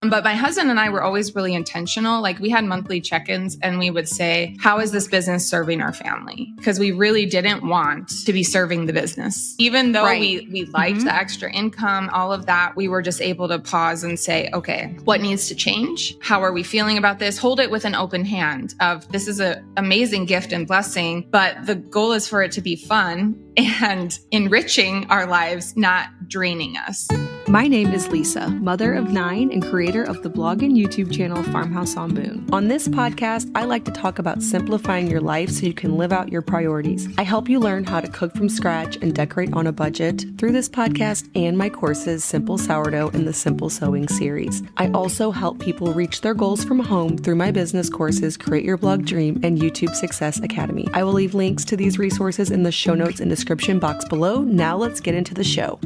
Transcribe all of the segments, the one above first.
But my husband and I were always really intentional. Like we had monthly check-ins and we would say, how is this business serving our family? Because we really didn't want to be serving the business. Even though we liked the extra income, all of that, we were just able to pause and say, okay, what needs to change? How are we feeling about this? Hold it with an open hand of this is an amazing gift and blessing, but the goal is for it to be fun and enriching our lives, not draining us. My name is Lisa, mother of 9 and creator of the blog and YouTube channel Farmhouse on Boone. On this podcast, I like to talk about simplifying your life so you can live out your priorities. I help you learn how to cook from scratch and decorate on a budget through this podcast and my courses, Simple Sourdough and the Simple Sewing series. I also help people reach their goals from home through my business courses, Create Your Blog Dream and YouTube Success Academy. I will leave links to these resources in the show notes and description box below. Now let's get into the show.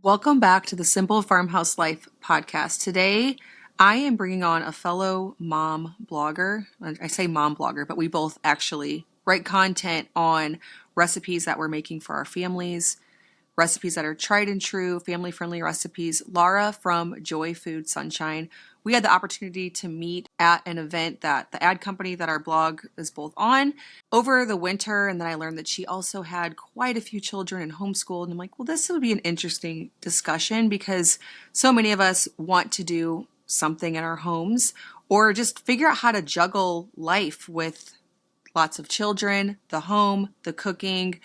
Welcome back to the Simple Farmhouse Life podcast. Today, I am bringing on a fellow mom blogger. I say mom blogger, but we both actually write content on recipes that we're making for our families, recipes that are tried and true, family-friendly recipes. Laura from Joy Food Sunshine. We had the opportunity to meet at an event that the ad company that our blog is both on over the winter. And then I learned that she also had quite a few children and homeschooled. And I'm like, well, this would be an interesting discussion because so many of us want to do something in our homes or just figure out how to juggle life with lots of children, the home, the cooking,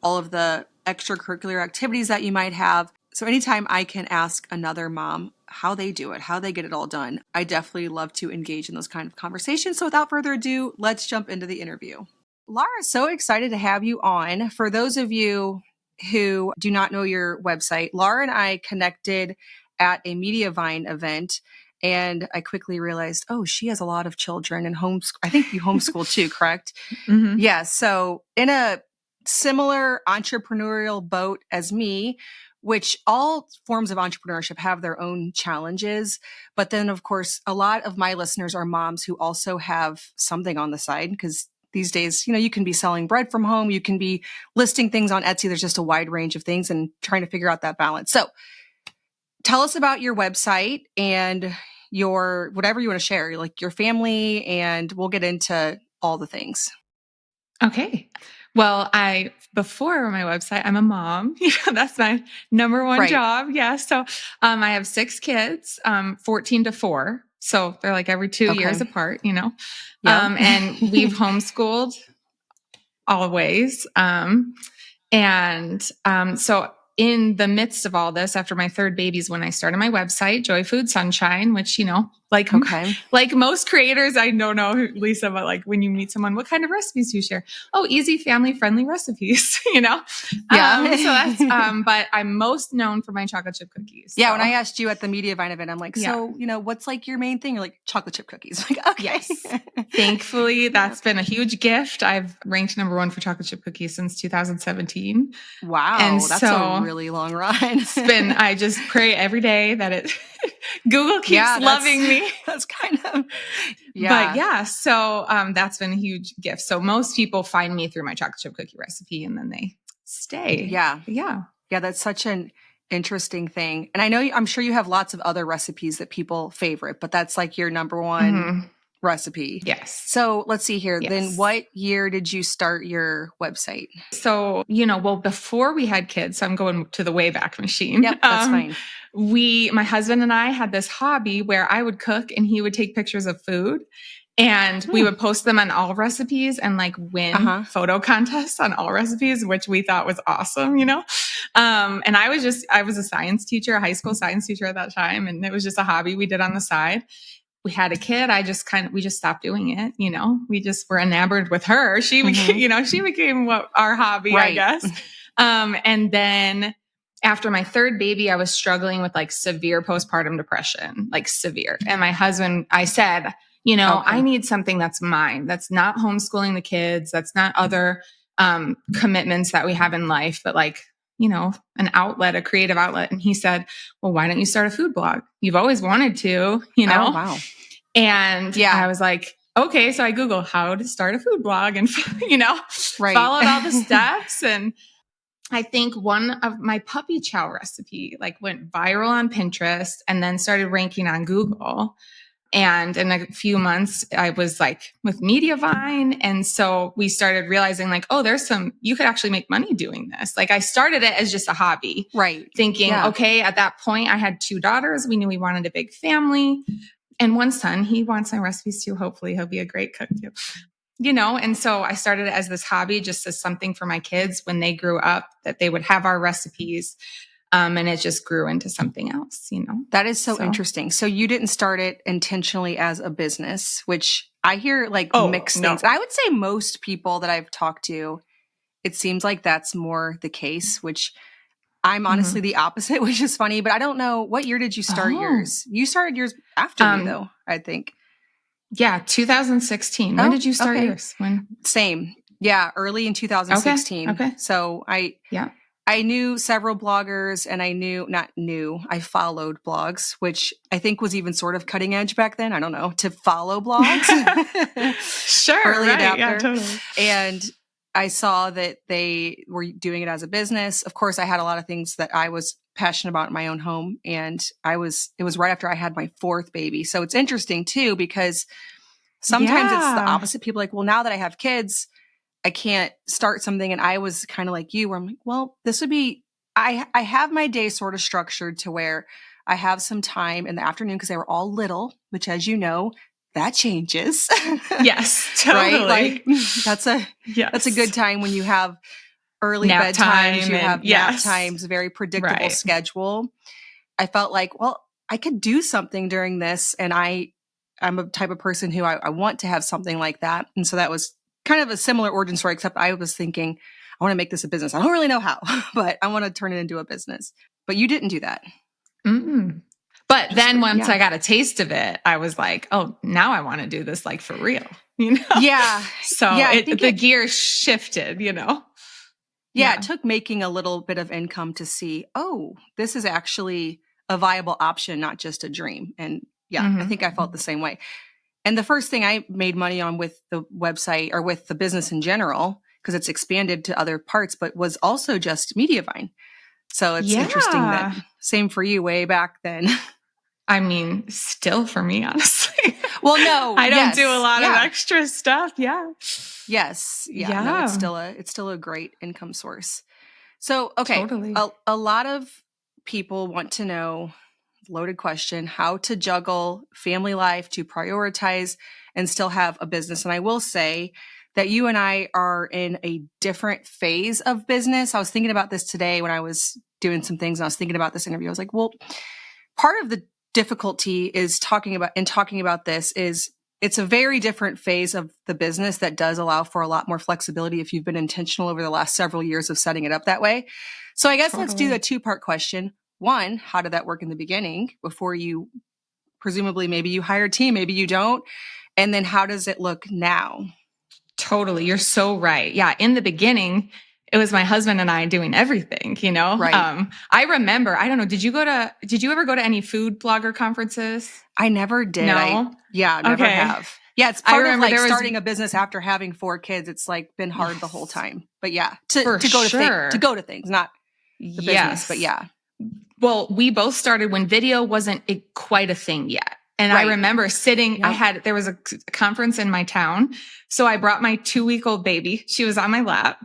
all of the extracurricular activities that you might have. So anytime I can ask another mom how they do it, how they get it all done, I definitely love to engage in those kind of conversations. So without further ado, let's jump into the interview. Laura, so excited to have you on. For those of you who do not know your website, Laura and I connected at a Mediavine event, and I quickly realized, oh, she has a lot of children and homeschool. I think you homeschool too, correct? Mm-hmm. Yeah. So in a similar entrepreneurial boat as me, which all forms of entrepreneurship have their own challenges. But then, of course, a lot of my listeners are moms who also have something on the side because these days, you can be selling bread from home. You can be listing things on Etsy. There's just a wide range of things and trying to figure out that balance. So tell us about your website and your whatever you want to share, like your family, and we'll get into all the things. Okay. Well, before my website, I'm a mom. That's my number one job. Yeah. So, I have 6 kids, 14 to 4. So they're like every 2 years apart, Yeah. And we've homeschooled always. So in the midst of all this, after my 3rd baby is when I started my website, Joy Food Sunshine, which, like most creators, I don't know, Lisa, but like when you meet someone, what kind of recipes do you share? Oh, easy, family-friendly recipes, Yeah. So that's, but I'm most known for my chocolate chip cookies. Yeah. So. When I asked you at the Mediavine event, I'm like, so, what's like your main thing? You're like chocolate chip cookies. I'm like, okay. Yes. Thankfully, that's been a huge gift. I've ranked number 1 for chocolate chip cookies since 2017. Wow. And that's so a really long run. I just pray every day that Google keeps loving me. That's kind of, But so that's been a huge gift. So most people find me through my chocolate chip cookie recipe and then they stay. Yeah. Yeah. Yeah. That's such an interesting thing. And I'm sure you have lots of other recipes that people favorite, but that's like your number one recipe. Yes. So let's see here. Yes. Then what year did you start your website? So, before we had kids, so I'm going to the Wayback Machine. Yep, that's fine. My husband and I had this hobby where I would cook and he would take pictures of food and we would post them on all recipes and like win photo contests on all recipes, which we thought was awesome, And I was a science teacher, a high school science teacher at that time. And it was just a hobby we did on the side. We had a kid. We just stopped doing it. We just were enamored with her. She became, she became our hobby, I guess. And then after my 3rd baby, I was struggling with like severe postpartum depression, like severe. And my husband, I said, I need something that's mine. That's not homeschooling the kids. That's not other, commitments that we have in life, but like, an outlet, a creative outlet. And he said, well, why don't you start a food blog? You've always wanted to, Oh, wow. And I was like, okay. So I Googled how to start a food blog and, followed all the steps. And I think one of my puppy chow recipe like went viral on Pinterest and then started ranking on Google. And in a few months, I was like with Mediavine. And so we started realizing like, oh, you could actually make money doing this. Like I started it as just a hobby. Right. Thinking, okay, at that point I had 2 daughters. We knew we wanted a big family and one son. He wants my recipes too. Hopefully he'll be a great cook too. And so I started it as this hobby, just as something for my kids when they grew up, that they would have our recipes. And it just grew into something else, That is so interesting. So you didn't start it intentionally as a business, which I hear like mixed things. I would say most people that I've talked to, it seems like that's more the case, which I'm honestly the opposite, which is funny, but I don't know. What year did you start yours? You started yours after me though, I think. Yeah, 2016. When did you start yours? When? Same. Yeah, early in 2016. Okay. So I knew several bloggers and I followed blogs, which I think was even sort of cutting edge back then. I don't know, to follow blogs. Sure. Early adapter. Yeah, totally. And I saw that they were doing it as a business. Of course, I had a lot of things that I was passionate about in my own home. And it was right after I had my 4th baby. So it's interesting too, because sometimes it's the opposite. People are like, well, now that I have kids, I can't start something. And I was kind of like you, where I'm like, well, this would be, I have my day sort of structured to where I have some time in the afternoon because they were all little, which as you know, that changes. Yes, totally. Right? Like that's a good time when you have early nap bedtimes, you and, have nap times, very predictable schedule. I felt like, well, I could do something during this. And I'm a type of person who I want to have something like that. And so that was kind of a similar origin story, except I was thinking, I want to make this a business. I don't really know how, but I want to turn it into a business. But you didn't do that. Mm-mm. But then once I got a taste of it, I was like, oh, now I want to do this like for real, Yeah. So the gear shifted, Yeah, it took making a little bit of income to see, oh, this is actually a viable option, not just a dream. And I think I felt the same way. And the first thing I made money on with the website or with the business in general, because it's expanded to other parts, but was also just Mediavine. So it's interesting that same for you way back then. I mean, still for me, honestly. Well, no, I don't do a lot of extra stuff. Yeah. Yes. Yeah. No, it's still a great income source. So, okay. Totally. A lot of people want to know, loaded question, how to juggle family life, to prioritize and still have a business. And I will say that you and I are in a different phase of business. I was thinking about this today when I was doing some things and I was thinking about this interview. I was like, well, part of the difficulty is talking about this is it's a very different phase of the business that does allow for a lot more flexibility if you've been intentional over the last several years of setting it up that way. So I guess let's do the 2-part question. One, how did that work in the beginning before you presumably maybe you hire a team, maybe you don't? And then how does it look now? Totally. You're so right. Yeah. In the beginning, it was my husband and I doing everything, Right. I remember, I don't know, did you ever go to any food blogger conferences? I never did. No? Never have. Yeah, it's part of like starting a business after having 4 kids. It's like been hard the whole time. But yeah, to go to things, not the business, but yeah. Well, we both started when video wasn't quite a thing yet. And I remember sitting, there was a conference in my town. So I brought my 2-week-old baby. She was on my lap.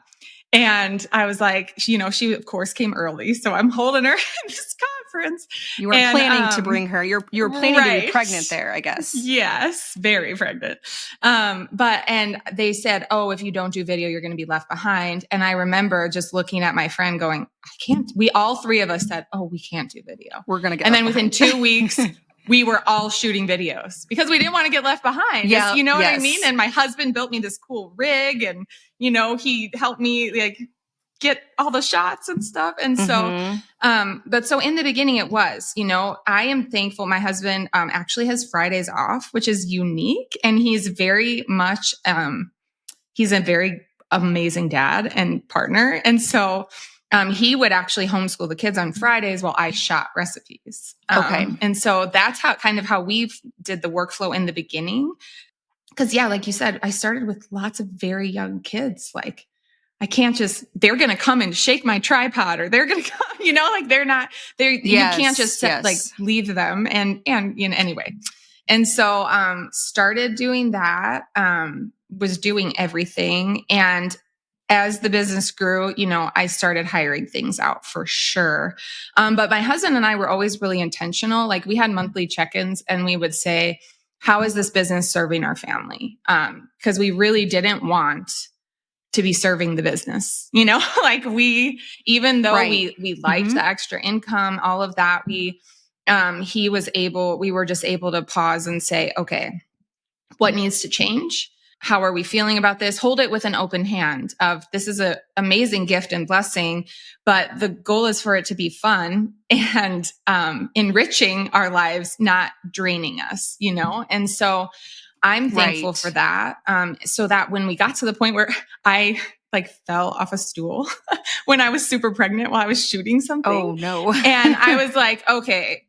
And I was like, she of course came early. So I'm holding her in this conference. You were planning to bring her. You were planning to be pregnant there, I guess. Yes, very pregnant. And they said, oh, if you don't do video, you're going to be left behind. And I remember just looking at my friend going, I can't. All 3 of us said, oh, we can't do video. We're going to get And then within 2 weeks, we were all shooting videos because we didn't want to get left behind. Yeah, you know what I mean? And my husband built me this cool rig and, he helped me like get all the shots and stuff. And so, so in the beginning it was, I am thankful. My husband actually has Fridays off, which is unique. And he's very much, he's a very amazing dad and partner. And so he would actually homeschool the kids on Fridays while I shot recipes. Okay. And so that's how we did the workflow in the beginning. Cause like you said, I started with lots of very young kids, like I can't just, they're going to come and shake my tripod, or they're going to come, like you can't just like leave them. And, anyway. And so, started doing that, was doing everything. And as the business grew, I started hiring things out for sure. But my husband and I were always really intentional. Like we had monthly check-ins and we would say, how is this business serving our family? Because we really didn't want to be serving the business, like even though we liked the extra income, all of that, we were just able to pause and say, okay, what needs to change? How are we feeling about this? Hold it with an open hand of, this is an amazing gift and blessing, but the goal is for it to be fun and enriching our lives, not draining us, And so I'm thankful for that. So that when we got to the point where I like fell off a stool when I was super pregnant while I was shooting something. Oh no. And I was like, okay,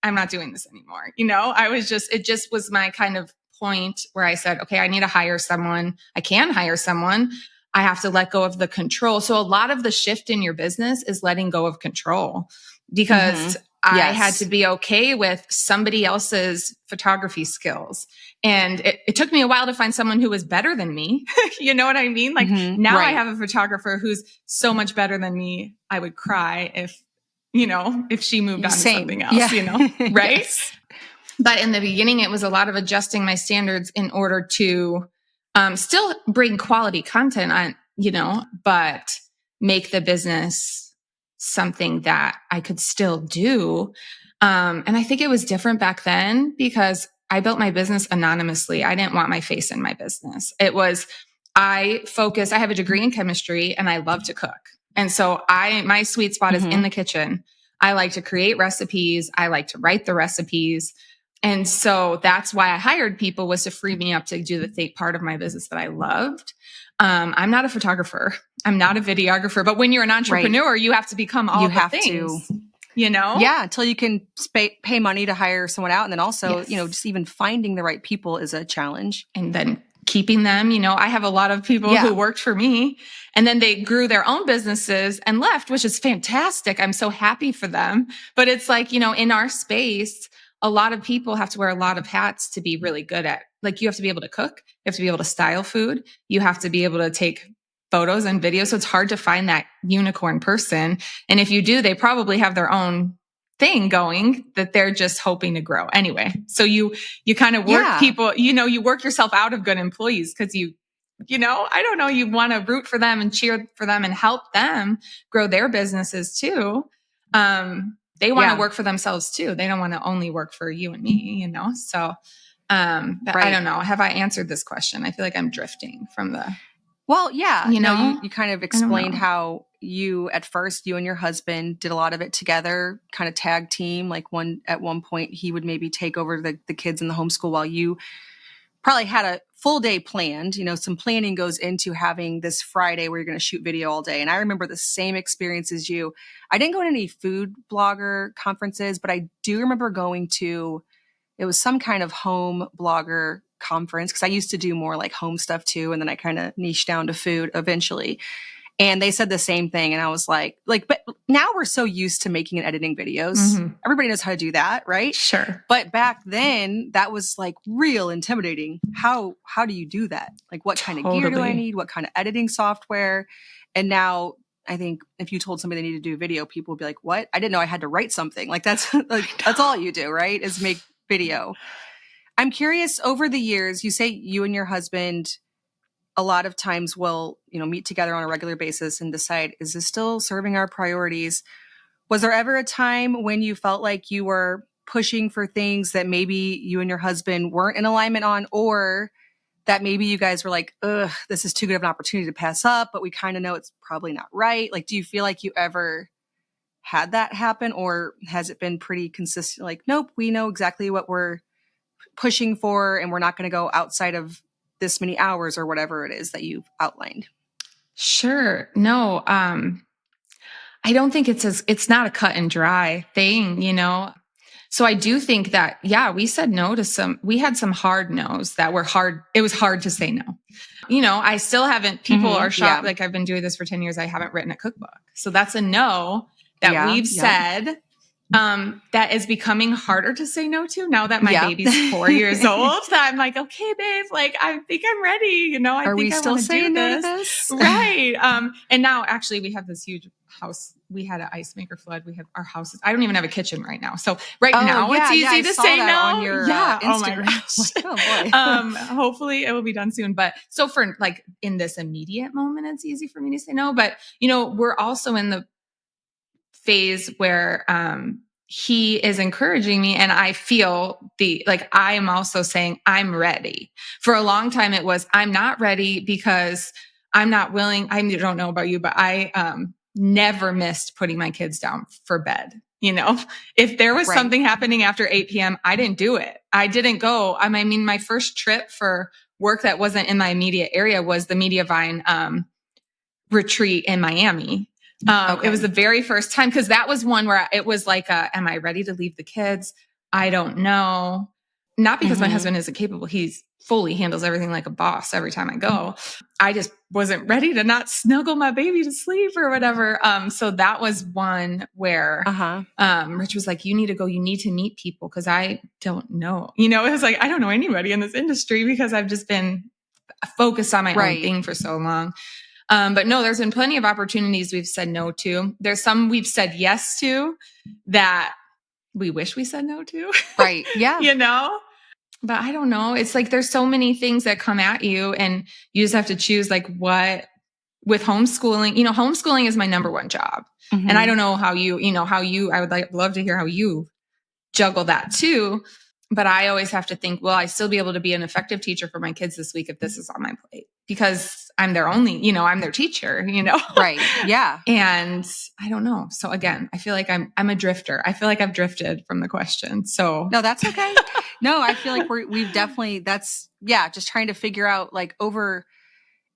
I'm not doing this anymore. It just was my kind of point where I said, okay, I need to hire someone. I can hire someone. I have to let go of the control. So a lot of the shift in your business is letting go of control, because I had to be okay with somebody else's photography skills. And it took me a while to find someone who was better than me. You know what I mean? Like now I have a photographer who's so much better than me. I would cry if she moved on to something else, right? Yes. But in the beginning, it was a lot of adjusting my standards in order to still bring quality content on, but make the business something that I could still do. And I think it was different back then because I built my business anonymously. I didn't want my face in my business. It was, I have a degree in chemistry and I love to cook. And so my sweet spot is in the kitchen. I like to create recipes. I like to write the recipes. And so that's why I hired people, was to free me up to do the part of my business that I loved. I'm not a photographer. I'm not a videographer. But when you're an entrepreneur, you have to become all the things. Yeah, until you can pay money to hire someone out. And then also, just even finding the right people is a challenge. And then keeping them, I have a lot of people who worked for me and then they grew their own businesses and left, which is fantastic. I'm so happy for them. But it's like, in our space, a lot of people have to wear a lot of hats to be really good at, like, you have to be able to cook. You have to be able to style food. You have to be able to take photos and videos. So it's hard to find that unicorn person. And if you do, they probably have their own thing going that they're just hoping to grow anyway. So you kind of work people, you work yourself out of good employees because I don't know, you want to root for them and cheer for them and help them grow their businesses too. They want to work for themselves too. They don't want to only work for you and me, So, I don't know. Have I answered this question? I feel like I'm drifting from the... Well, yeah, you kind of explained how you and your husband did a lot of it together, kind of tag team. Like at one point he would maybe take over the kids in the homeschool while you probably had a full day planned. Some planning goes into having this Friday where you're going to shoot video all day. And I remember the same experience as you. I didn't go to any food blogger conferences, but I do remember going to, it was some kind of home blogger conference, because I used to do more like home stuff too, and then I kind of niched down to food eventually. And they said the same thing, and I was like, but now we're so used to making and editing videos. Everybody knows how to do that, right? Sure. But back then, that was like real intimidating. How do you do that? Like, what kind of gear do I need? What kind of editing software? And now, I think if you told somebody they need to do video, people would be like, "What? I didn't know I had to write something." Like that's all you do, right? Is make video. I'm curious, over the years, you say you and your husband a lot of times will, meet together on a regular basis and decide, is this still serving our priorities? Was there ever a time when you felt like you were pushing for things that maybe you and your husband weren't in alignment on, or that maybe you guys were like, ugh, this is too good of an opportunity to pass up, but we kind of know it's probably not right? Like, do you feel like you ever had that happen, or has it been pretty consistent? Like, nope, we know exactly what we're pushing for and we're not going to go outside of this many hours or whatever it is that you've outlined? Sure. No, I don't think it's not a cut and dry thing, So I do think that, we said no to we had some hard no's that were hard. It was hard to say no. I still haven't, people are shocked. Like I've been doing this for 10 years. I haven't written a cookbook. So that's a no that we've said. That is becoming harder to say no to now that my baby's 4 years old. That I'm like, okay, babe, like I think I'm ready. I think I want to do this. Right. And now actually we have this huge house. We had an ice maker flood. We have our houses. I don't even have a kitchen right now. So now it's easy to say no. On your, Instagram. Oh my gosh. Oh boy. Hopefully it will be done soon. But so for like in this immediate moment, it's easy for me to say no. But we're also in the phase where he is encouraging me, and I feel I am also saying I'm ready. For a long time it was I'm not ready because I'm not willing. I don't know about you, but I never missed putting my kids down for bed. If there was something happening after 8 p.m., I didn't do it. I didn't go. I mean, my first trip for work that wasn't in my immediate area was the Mediavine retreat in Miami. It was the very first time, because that was one where it was like, am I ready to leave the kids? I don't know. Not because my husband isn't capable. He's fully handles everything like a boss every time I go. I just wasn't ready to not snuggle my baby to sleep or whatever. So that was one where Rich was like, you need to go. You need to meet people, because I don't know. It was like, I don't know anybody in this industry because I've just been focused on my own thing for so long. But no, there's been plenty of opportunities we've said no to. There's some we've said yes to that we wish we said no to. Right. Yeah. But I don't know. It's like there's so many things that come at you, and you just have to choose like what. With homeschooling, homeschooling is my number one job. And I don't know how I would love to hear how you juggle that too. But I always have to think, will I still be able to be an effective teacher for my kids this week if this is on my plate? Because I'm their only, I'm their teacher, Right. Yeah. And I don't know. So again, I feel like I'm a drifter. I feel like I've drifted from the question. So no, that's okay. No, I feel like we've definitely, just trying to figure out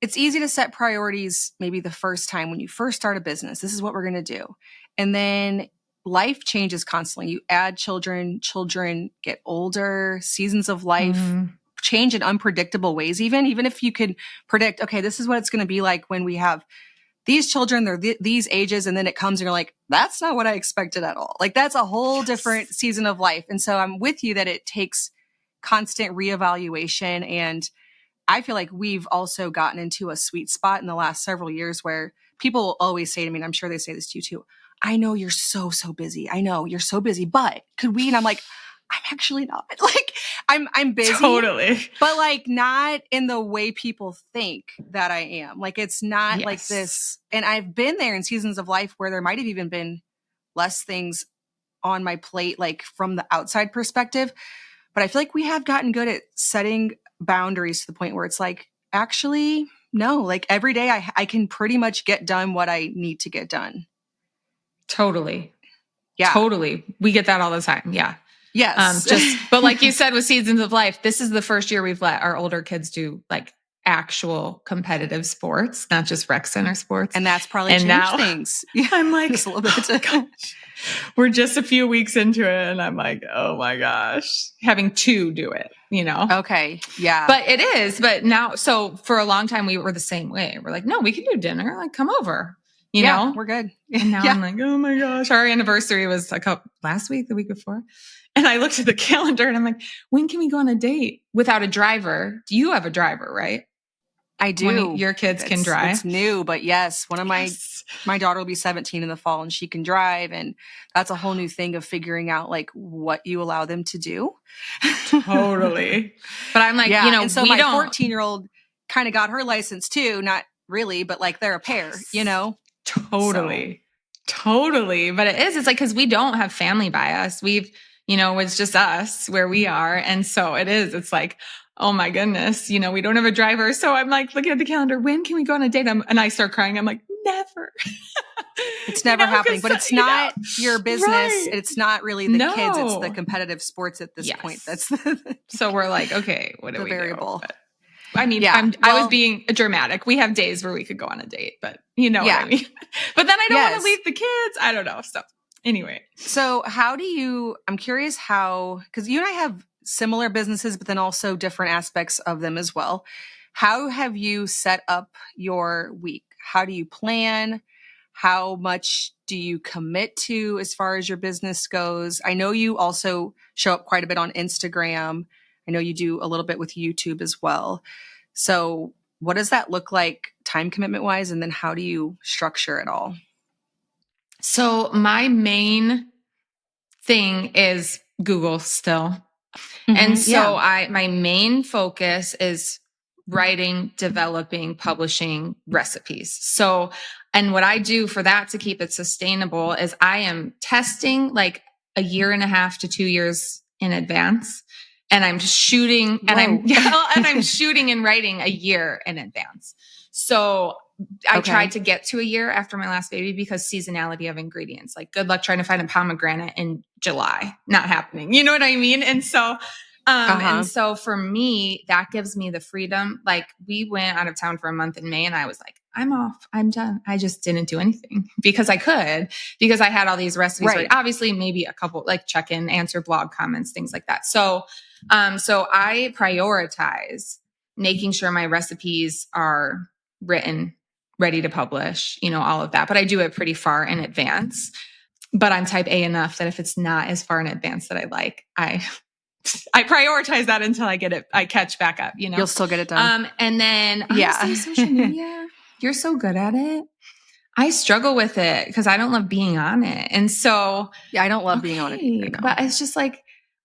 it's easy to set priorities maybe the first time when you first start a business. This is what we're going to do. And then life changes constantly. You add children get older, seasons of life change in unpredictable ways. Even if you could predict, okay, this is what it's going to be like when we have these children, they're these ages, and then it comes and you're like, that's not what I expected at all. Like that's a whole different season of life. And so I'm with you that it takes constant reevaluation. And I feel like we've also gotten into a sweet spot in the last several years where people always say to me, and I'm sure they say this to you too, I know you're so busy. I know you're so busy, but could we? And I'm like, I'm actually not. Like, I'm busy. Totally. But like not in the way people think that I am. Like it's not like this. And I've been there in seasons of life where there might have even been less things on my plate, like from the outside perspective. But I feel like we have gotten good at setting boundaries to the point where it's like, actually, no, like every day I can pretty much get done what I need to get done. Totally. Yeah. Totally. We get that all the time. Yeah. Yes. But like you said, with seasons of life, this is the first year we've let our older kids do like actual competitive sports, not just rec center sports. And that's probably changed things. Yeah, I'm like, just a little bit. Oh gosh. We're just a few weeks into it, and I'm like, oh my gosh, having to do it, Okay. Yeah. But it is. But now, so for a long time, we were the same way. We're like, no, we can do dinner. Like, come over. You know, we're good. And now I'm like, oh my gosh, our anniversary was last week, the week before. And I looked at the calendar and I'm like, when can we go on a date without a driver? Do you have a driver, right? I do. One of your kids can drive. It's new, but yes, one of my daughter will be 17 in the fall and she can drive. And that's a whole new thing of figuring out like what you allow them to do. Totally. But I'm like, and so my 14-year-old kind of got her license too. Not really, but like they're a pair, Totally. But it's like, cause we don't have family by us. We've, it's just us where we are. And so it's like, oh my goodness, we don't have a driver. So I'm like looking at the calendar, when can we go on a date? And I start crying. I'm like, never. It's never happening, but it's not your business. Right. It's not really the kids. It's the competitive sports at this point. That's so we're like, okay, what do we variable. Do? But, I mean, I was being dramatic. We have days where we could go on a date, but you know what I mean? But then I don't want to leave the kids. I don't know. So Anyway. So I'm curious because you and I have similar businesses, but then also different aspects of them as well. How have you set up your week? How do you plan? How much do you commit to as far as your business goes? I know you also show up quite a bit on Instagram. I know you do a little bit with YouTube as well. So what does that look like time commitment wise? And then how do you structure it all? So my main thing is Google still. And so my main focus is writing, developing, publishing recipes. So, and what I do for that to keep it sustainable is I am testing like a year and a half to 2 years in advance. And I'm shooting and I'm shooting and writing a year in advance. So I tried to get to a year after my last baby because seasonality of ingredients, like good luck trying to find a pomegranate in July, not happening. You know what I mean? And so, and so for me, that gives me the freedom. Like we went out of town for a month in May and I was like, I'm off. I'm done. I just didn't do anything because I had all these recipes, right? Obviously maybe a couple like check in, answer blog comments, things like that. So I prioritize making sure my recipes are written, ready to publish, all of that. But I do it pretty far in advance. But I'm type A enough that if it's not as far in advance that I like, I prioritize that until I get it. I catch back up, You'll still get it done. And then honestly, social media, you're so good at it. I struggle with it because I don't love being on it. And so I don't love being on it either, no. But it's just like,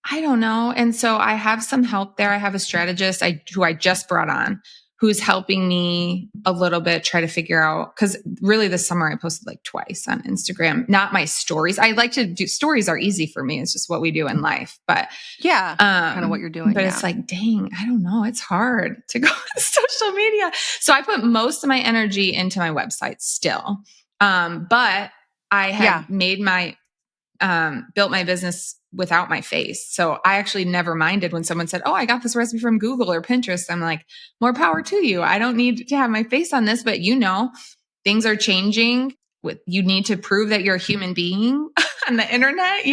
I don't know. And so I have some help there. I have a strategist who I just brought on, who's helping me a little bit try to figure out, because really this summer I posted like twice on Instagram, not my stories. I like to do stories are easy for me. It's just what we do in life, but kind of what you're doing. But it's like, dang, I don't know. It's hard to go on social media. So I put most of my energy into my website still. But I have made built my business without my face. So I actually never minded when someone said, oh, I got this recipe from Google or Pinterest. I'm like, more power to you. I don't need to have my face on this, but things are changing. You need to prove that you're a human being on the internet,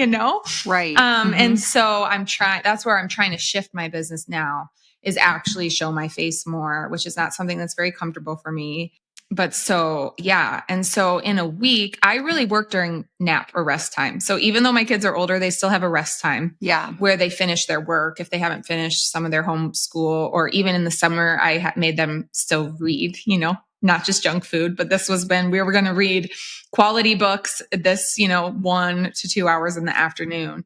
Right. And so that's where I'm trying to shift my business now, is actually show my face more, which is not something that's very comfortable for me. But so, yeah. And so in a week, I really work during nap or rest time. So even though my kids are older, they still have a rest time where they finish their work. If they haven't finished some of their homeschool, or even in the summer, I made them still read, not just junk food, but this was when we were going to read quality books this, 1 to 2 hours in the afternoon.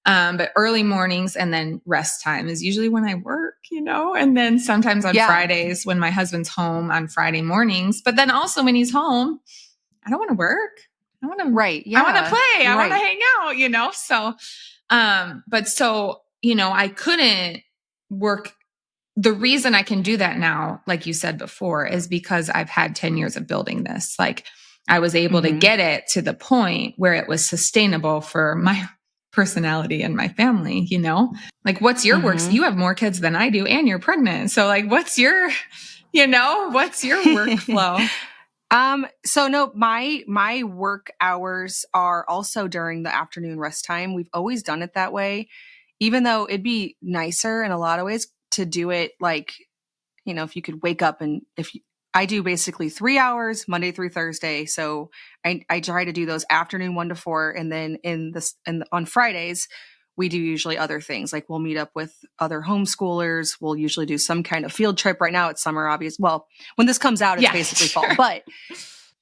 But early mornings and then rest time is usually when I work, and then sometimes on Fridays when my husband's home on Friday mornings, but then also when he's home, I don't want to work. I want to, I want to play. I want to hang out, so, I couldn't work. The reason I can do that now, like you said before, is because I've had 10 years of building this. Like I was able to get it to the point where it was sustainable for my personality and my family, like what's your work? You have more kids than I do and you're pregnant. So like, what's your workflow? So no, my work hours are also during the afternoon rest time. We've always done it that way, even though it'd be nicer in a lot of ways to do it like, if you could wake up and I do basically 3 hours Monday through Thursday. So I try to do those afternoon 1 to 4. And then on Fridays, we do usually other things. Like we'll meet up with other homeschoolers. We'll usually do some kind of field trip. Right now it's summer, obvious. Well, when this comes out, it's basically fall, but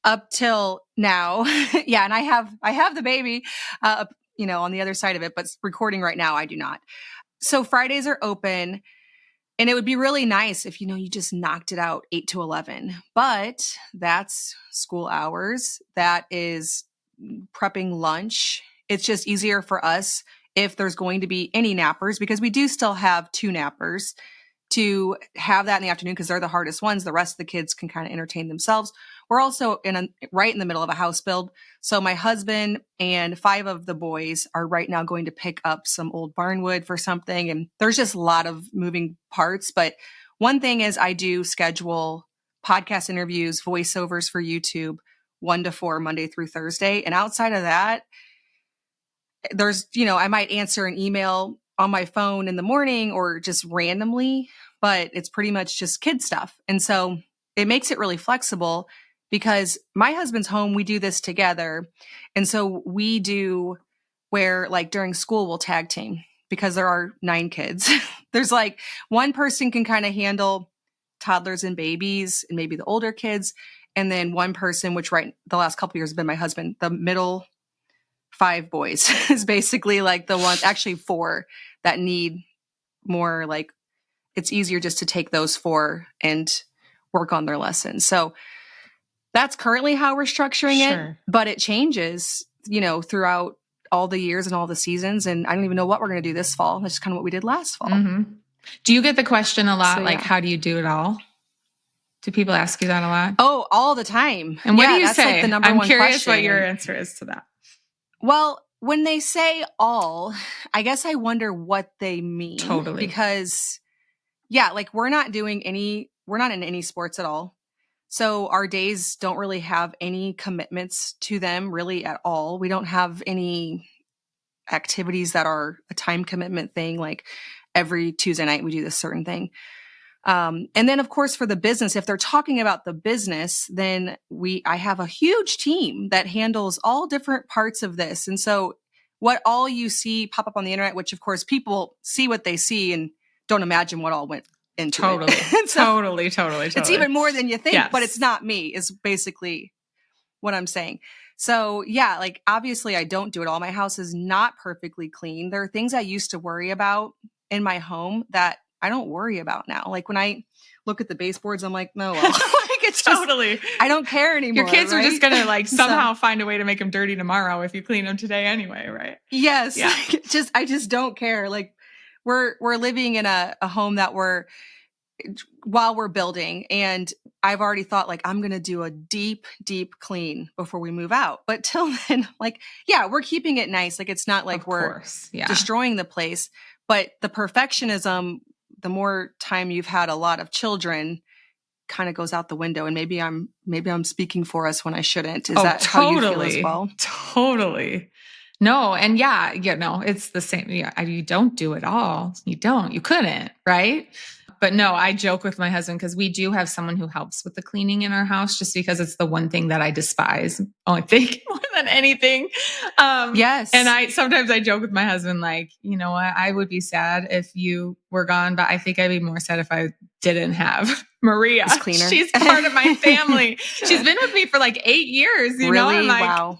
up till now. And I have the baby, on the other side of it, but recording right now, I do not. So Fridays are open. And it would be really nice if, you just knocked it out 8 to 11, but that's school hours. That is prepping lunch. It's just easier for us if there's going to be any nappers, because we do still have 2 nappers, to have that in the afternoon because they're the hardest ones. The rest of the kids can kind of entertain themselves. We're also right in the middle of a house build. So my husband and 5 of the boys are right now going to pick up some old barnwood for something. And there's just a lot of moving parts. But one thing is I do schedule podcast interviews, voiceovers for YouTube, 1 to 4, Monday through Thursday. And outside of that, there's, I might answer an email on my phone in the morning or just randomly, but it's pretty much just kid stuff. And so it makes it really flexible because my husband's home, we do this together. And so we do where like during school we'll tag team because there are 9 kids. There's like one person can kind of handle toddlers and babies and maybe the older kids. And then one person, which the last couple of years has been my husband, the middle 5 boys is basically like the ones, actually 4 that need more, like it's easier just to take those 4 and work on their lessons. So that's currently how we're structuring it, but it changes, throughout all the years and all the seasons. And I don't even know what we're going to do this fall. That's just kind of what we did last fall. Mm-hmm. Do you get the question a lot? Like, how do you do it all? Do people ask you that a lot? Oh, all the time. And what do you say? Like the number I'm one curious question. what your answer is to that. Well, when they say all, I guess I wonder what they mean. Totally. Because like we're not in any sports at all. So our days don't really have any commitments to them really at all. We don't have any activities that are a time commitment thing. Like every Tuesday night we do this certain thing. And then of course for the business, if they're talking about the business, then I have a huge team that handles all different parts of this. And so what all you see pop up on the internet, which of course people see what they see and don't imagine what all went into it. Totally. It's even more than you think, but it's not me, is basically what I'm saying. So like obviously I don't do it all. My house is not perfectly clean. There are things I used to worry about in my home that I don't worry about now. Like when I look at the baseboards, I'm like, no, like it's totally. I don't care anymore. Your kids are just going to like somehow find a way to make them dirty tomorrow if you clean them today anyway, right? Yes. Yeah. I just don't care. Like we're living in a home that while we're building, and I've already thought like I'm going to do a deep clean before we move out. But till then, like, we're keeping it nice. Like it's not like we're destroying the place, but the perfectionism, the more time you've had a lot of children, kind of goes out the window. And maybe I'm speaking for us when I shouldn't. Is that how you feel as well? Totally. No. And it's the same. Yeah, you don't do it all. You couldn't, right? But no, I joke with my husband because we do have someone who helps with the cleaning in our house just because it's the one thing that I despise, I think, more than anything. Yes. And sometimes I joke with my husband, like, you know what, I would be sad if you were gone, but I think I'd be more sad if I didn't have Maria. She's part of my family. She's been with me for like 8 years, you know? I'm like, wow.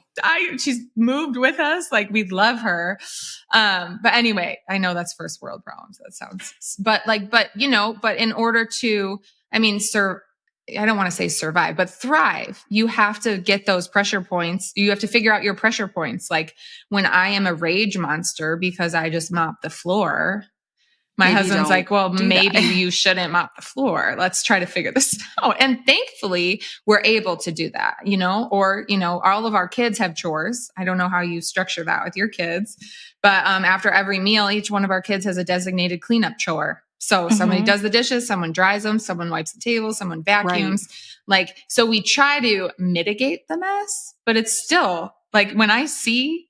She's moved with us. Like we love her. But anyway, I know that's first world problems. That sounds, but in order to, I don't want to say survive, but thrive, you have to get those pressure points. You have to figure out your pressure points. Like when I am a rage monster because I just mopped the floor, my husband's like, well, maybe you shouldn't mop the floor. Let's try to figure this out. And thankfully, we're able to do that, or all of our kids have chores. I don't know how you structure that with your kids, but after every meal, each one of our kids has a designated cleanup chore. So somebody does the dishes, someone dries them, someone wipes the table, someone vacuums. Right. So we try to mitigate the mess, but it's still like when I see,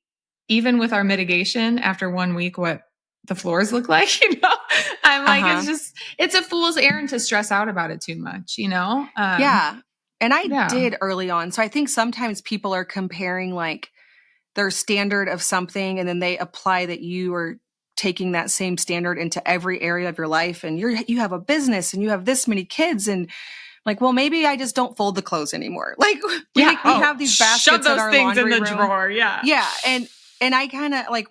even with our mitigation after 1 week, what the floors look like, I'm like, it's a fool's errand to stress out about it too much, And I did early on. So I think sometimes people are comparing like their standard of something and then they apply that you are taking that same standard into every area of your life. And you have a business and you have this many kids and like, well, maybe I just don't fold the clothes anymore. Like we have these baskets shove those in our things laundry in the room. drawer. Yeah. Yeah. And I kind of like,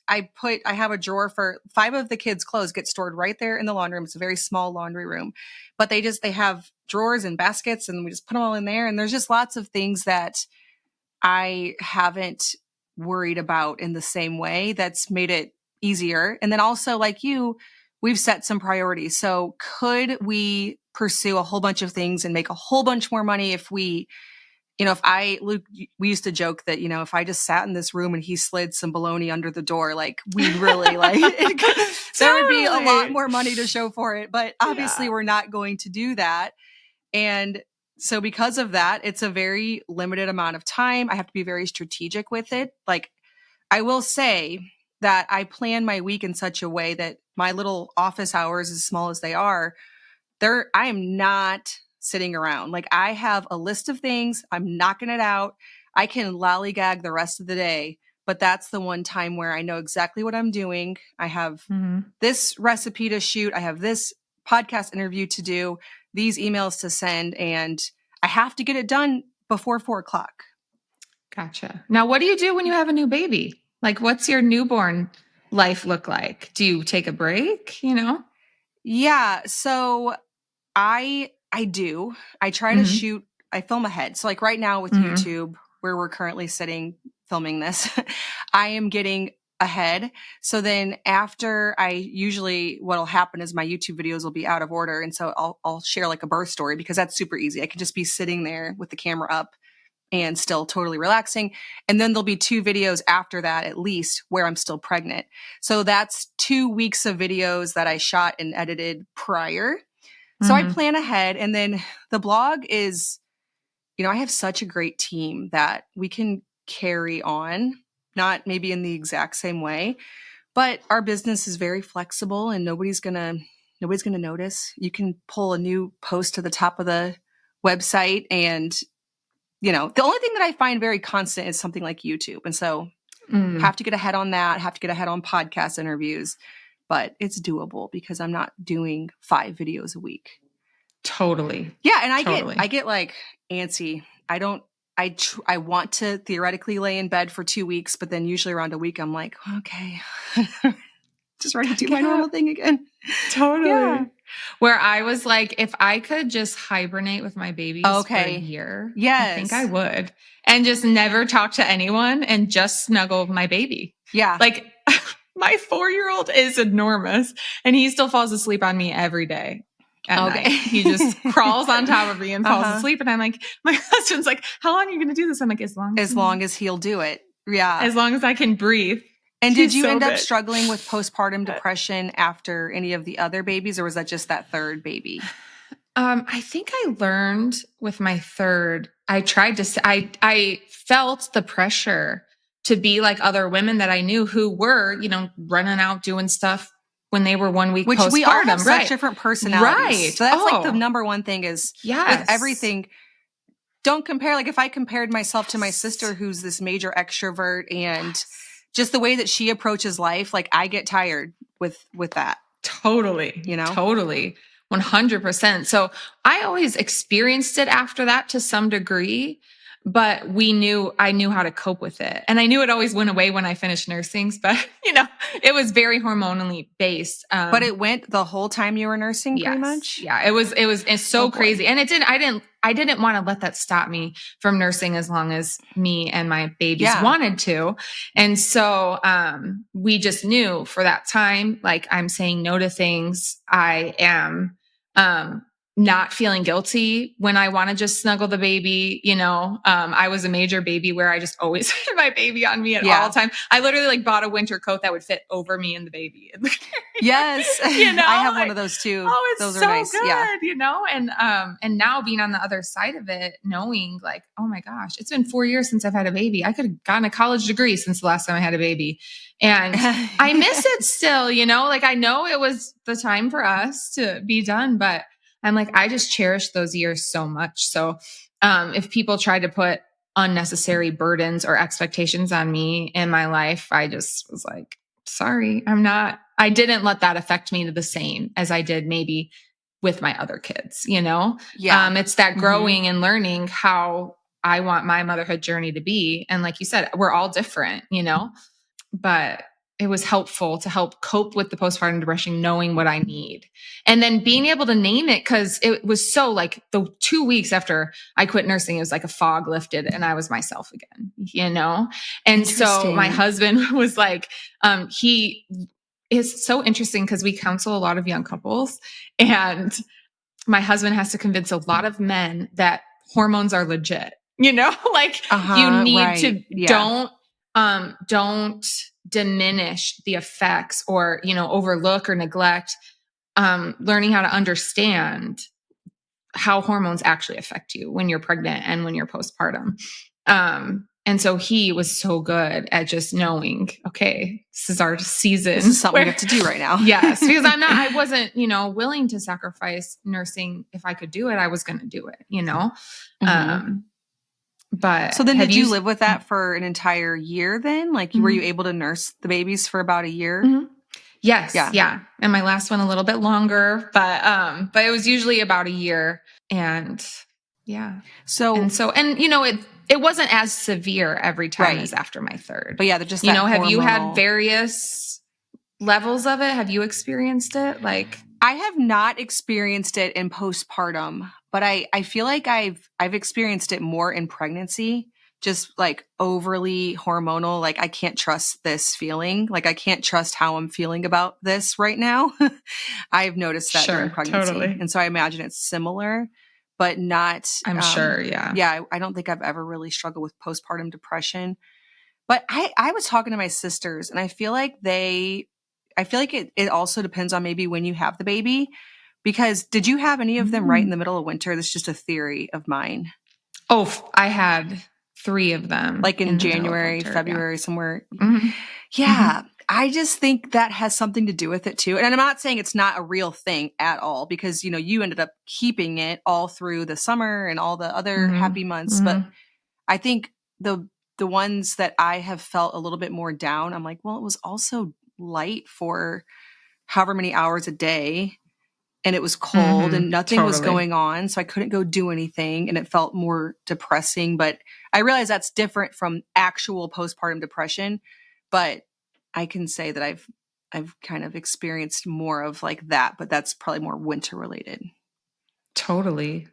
I have a drawer for 5 of the kids' clothes get stored right there in the laundry room. It's a very small laundry room, but they have drawers and baskets and we just put them all in there. And there's just lots of things that I haven't worried about in the same way that's made it easier. And then also like we've set some priorities. So could we pursue a whole bunch of things and make a whole bunch more money if we, Luke, we used to joke that, if I just sat in this room and he slid some bologna under the door, like we'd really there would be a lot more money to show for it. But obviously we're not going to do that. And so because of that, it's a very limited amount of time. I have to be very strategic with it. Like I will say that I plan my week in such a way that my little office hours, as small as they are, I am not sitting around. Like, I have a list of things. I'm knocking it out. I can lollygag the rest of the day, but that's the one time where I know exactly what I'm doing. I have this recipe to shoot. I have this podcast interview to do, these emails to send, and I have to get it done before 4:00. Gotcha. Now, what do you do when you have a new baby? Like, what's your newborn life look like? Do you take a break, Yeah. So I do. I try to shoot, I film ahead. So like right now with YouTube, where we're currently sitting filming this, I am getting ahead. So then after what'll happen is my YouTube videos will be out of order. And so I'll share like a birth story, because that's super easy. I can just be sitting there with the camera up and still totally relaxing. And then there'll be 2 videos after that, at least, where I'm still pregnant. So that's 2 weeks of videos that I shot and edited prior. So I plan ahead. And then the blog is, I have such a great team that we can carry on, not maybe in the exact same way, but our business is very flexible and nobody's going to notice. You can pull a new post to the top of the website, and the only thing that I find very constant is something like YouTube. And so have to get ahead on that, have to get ahead on podcast interviews, but it's doable because I'm not doing 5 videos a week. Totally. Yeah. And I get like antsy. I want to theoretically lay in bed for 2 weeks, but then usually around a week, I'm like, okay, just ready to do my normal thing again. Totally. Yeah. Where I was like, if I could just hibernate with my babies for a year, I think I would. And just never talk to anyone and just snuggle my baby. Yeah. Like my 4-year-old is enormous and he still falls asleep on me every day at night. He just crawls on top of me and falls asleep. And I'm like, my husband's like, how long are you going to do this? I'm like, as long as he'll do it. Yeah. As long as I can breathe. And did you end up struggling with postpartum depression after any of the other babies, or was that just that third baby? I think I learned with my third, I felt the pressure to be like other women that I knew who were, running out doing stuff when they were 1 week postpartum. We all have such different personalities. Right. So that's like the number one thing is with everything. Don't compare. Like if I compared myself to my sister, who's this major extrovert, and just the way that she approaches life, like I get tired with that. Totally. Totally. 100%. So I always experienced it after that to some degree, but I knew how to cope with it. And I knew it always went away when I finished nursing, but it was very hormonally based. But it went the whole time you were nursing pretty much? Yeah. It's so crazy. And I didn't want to let that stop me from nursing as long as me and my babies wanted to. And so, we just knew for that time, like I'm saying no to things. I am, not feeling guilty when I want to just snuggle the baby. I was a major baby where I just always had my baby on me at all times. I literally bought a winter coat that would fit over me and the baby. Yes. I have one of those too. Oh, it's those so are nice. Good, yeah. And now being on the other side of it, knowing like, oh my gosh, it's been 4 years since I've had a baby. I could have gotten a college degree since the last time I had a baby. And I miss it still, like I know it was the time for us to be done, but I'm like, I just cherish those years so much. So, if people try to put unnecessary burdens or expectations on me in my life, I just was like, sorry, I didn't let that affect me the same as I did maybe with my other kids, Yeah. It's that growing and learning how I want my motherhood journey to be. And like you said, we're all different, but it was helpful to help cope with the postpartum depression, knowing what I need. And then being able to name it, because it was so like the 2 weeks after I quit nursing, it was like a fog lifted and I was myself again, And so my husband was like, he is so interesting because we counsel a lot of young couples, and my husband has to convince a lot of men that hormones are legit, you need to don't diminish the effects or, overlook or neglect, learning how to understand how hormones actually affect you when you're pregnant and when you're postpartum. And so he was so good at just knowing, okay, this is our season. This is something we have to do right now. Yes, because I wasn't, willing to sacrifice nursing. If I could do it, I was going to do it, Mm-hmm. But so then did you live with that for an entire year then? Like, were you able to nurse the babies for about a year? Mm-hmm. Yes. Yeah. And my last one a little bit longer, but it was usually about a year. And yeah. It wasn't as severe every time as after my third. But yeah, they're just have you had various levels of it? Have you experienced it? Like, I have not experienced it in postpartum, but I feel like I've experienced it more in pregnancy, just like overly hormonal. Like, I can't trust this feeling. Like, I can't trust how I'm feeling about this right now. I've noticed that during pregnancy. Totally. And so I imagine it's similar, but not. I'm sure. Yeah. Yeah. I don't think I've ever really struggled with postpartum depression, but I was talking to my sisters, and I feel like it also depends on maybe when you have the baby, because did you have any of them right in the middle of winter? That's just a theory of mine. Oh, I had 3 of them. Like in January, winter, February, somewhere. Mm-hmm. Yeah. Mm-hmm. I just think that has something to do with it too. And I'm not saying it's not a real thing at all, because, you ended up keeping it all through the summer and all the other happy months. But I think the ones that I have felt a little bit more down, I'm like, well, it was also light for however many hours a day, and it was cold and nothing was going on, so I couldn't go do anything, and it felt more depressing. But I realize that's different from actual postpartum depression, but I can say that I've kind of experienced more of like that, but that's probably more winter related. Totally.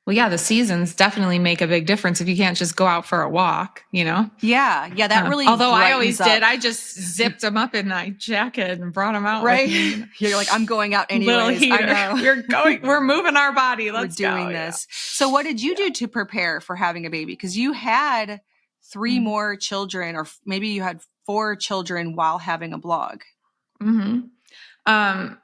Well, yeah, the seasons definitely make a big difference if you can't just go out for a walk, Yeah, that really. Although I always did, I just zipped them up in my jacket and brought them out. Right, you're like, I'm going out anyways. Little heater. I know. We're moving our body. We're doing this. Yeah. So, what did you do to prepare for having a baby? Because you had 3 more children, or maybe you had 4 children while having a blog.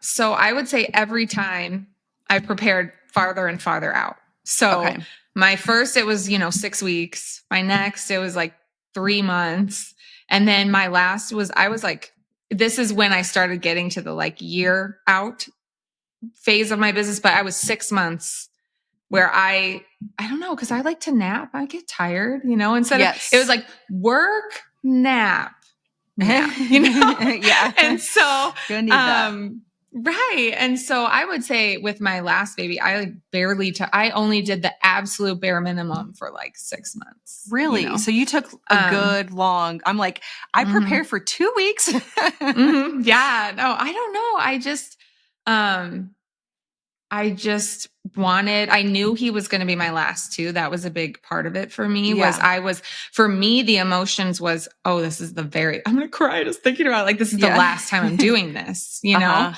So I would say every time I prepared farther and farther out. So my first, it was, 6 weeks. My next, it was like 3 months. And then my last I was like, this is when I started getting to the like year out phase of my business. But I was 6 months where I don't know, because I like to nap. I get tired, instead of, it was like work, nap. Yeah. And so, gonna need that. Right. And so I would say with my last baby, I only did the absolute bare minimum for like 6 months. Really? So you took a good long, I'm like, I prepared for 2 weeks. Yeah. No, I don't know. I knew he was going to be my last too. That was a big part of it for me. For me, the emotions was, oh, this is I'm going to cry just thinking about it. Like, this is the last time I'm doing this, Yeah.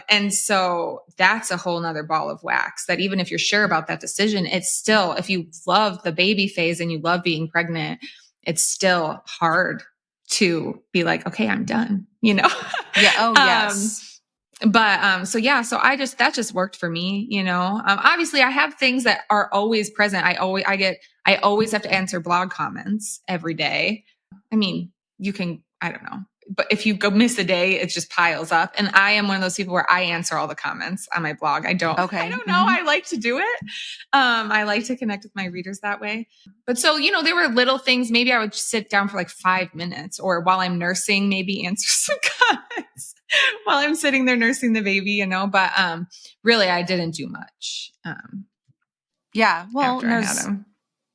And so that's a whole nother ball of wax, that even if you're sure about that decision, it's still, if you love the baby phase and you love being pregnant, it's still hard to be like, okay, I'm done, Yeah. Oh, yes. But, so that just worked for me, obviously I have things that are always present. I always have to answer blog comments every day. I mean, I don't know, but if you go miss a day, it just piles up. And I am one of those people where I answer all the comments on my blog. I don't know. I like to do it. I like to connect with my readers that way. But so, there were little things. Maybe I would sit down for like 5 minutes, or while I'm nursing, maybe answer some comments while I'm sitting there nursing the baby, but, really I didn't do much. Yeah. Well,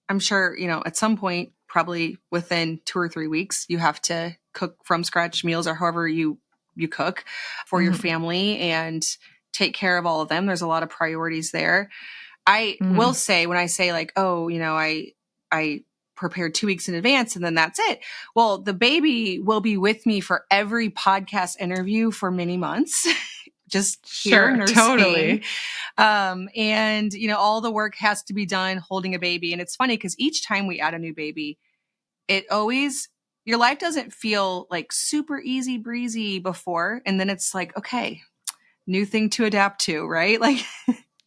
I'm sure, at some point, probably within 2 or 3 weeks, you have to cook from scratch meals, or however you cook for your family, and take care of all of them. There's a lot of priorities there. I will say, when I say like, oh, I prepared 2 weeks in advance and then that's it. Well, the baby will be with me for every podcast interview for many months. Just here nursing. Totally. And all the work has to be done holding a baby. And it's funny because each time we add a new baby, your life doesn't feel like super easy breezy before. And then it's like, okay, new thing to adapt to, right? Like,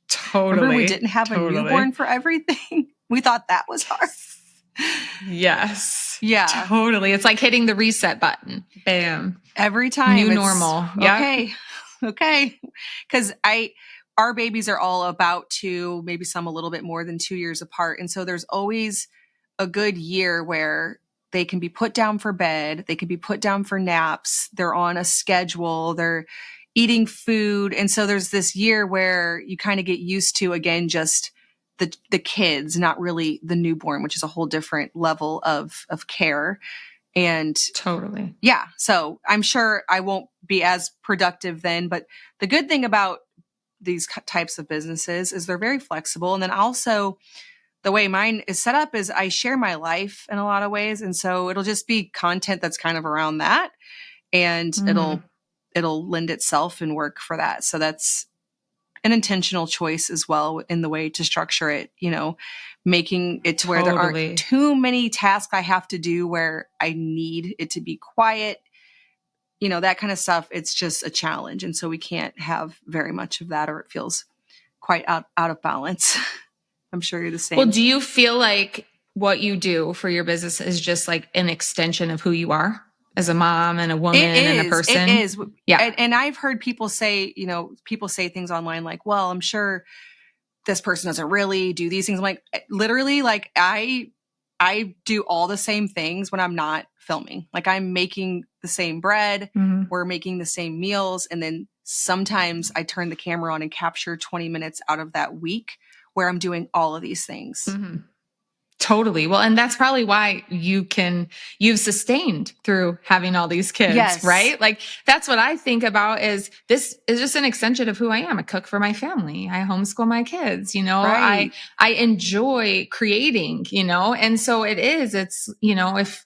totally. Remember we didn't have a newborn for everything. We thought that was hard. Yes. Yeah. Totally. It's like hitting the reset button. Bam. Every time. New normal. Yep. Okay. Because our babies are all about maybe some a little bit more than 2 years apart. And so there's always a good year where they can be put down for bed. They can be put down for naps. They're on a schedule. They're eating food. And so there's this year where you kind of get used to, again, just the kids, not really the newborn, which is a whole different level of care. And totally. Yeah. So I'm sure I won't be as productive then. But the good thing about these types of businesses is they're very flexible. And then also the way mine is set up is I share my life in a lot of ways. And so it'll just be content that's kind of around that. And it'll lend itself and work for that. So that's an intentional choice as well in the way to structure it, making it to where there aren't too many tasks I have to do where I need it to be quiet, that kind of stuff. It's just a challenge. And so we can't have very much of that or it feels quite out of balance. I'm sure you're the same. Well, do you feel like what you do for your business is just like an extension of who you are as a mom and a woman and a person? It is. Yeah. And I've heard people say, people say things online like, well, I'm sure this person doesn't really do these things. I'm like, literally, like I do all the same things when I'm not filming. Like I'm making the same bread. We're making the same meals. And then sometimes I turn the camera on and capture 20 minutes out of that week where I'm doing all of these things. Totally. Well, and that's probably why you've sustained through having all these kids, right? Like that's what I think about is this is just an extension of who I am. I cook for my family. I homeschool my kids, Right. I enjoy creating, and so it's, if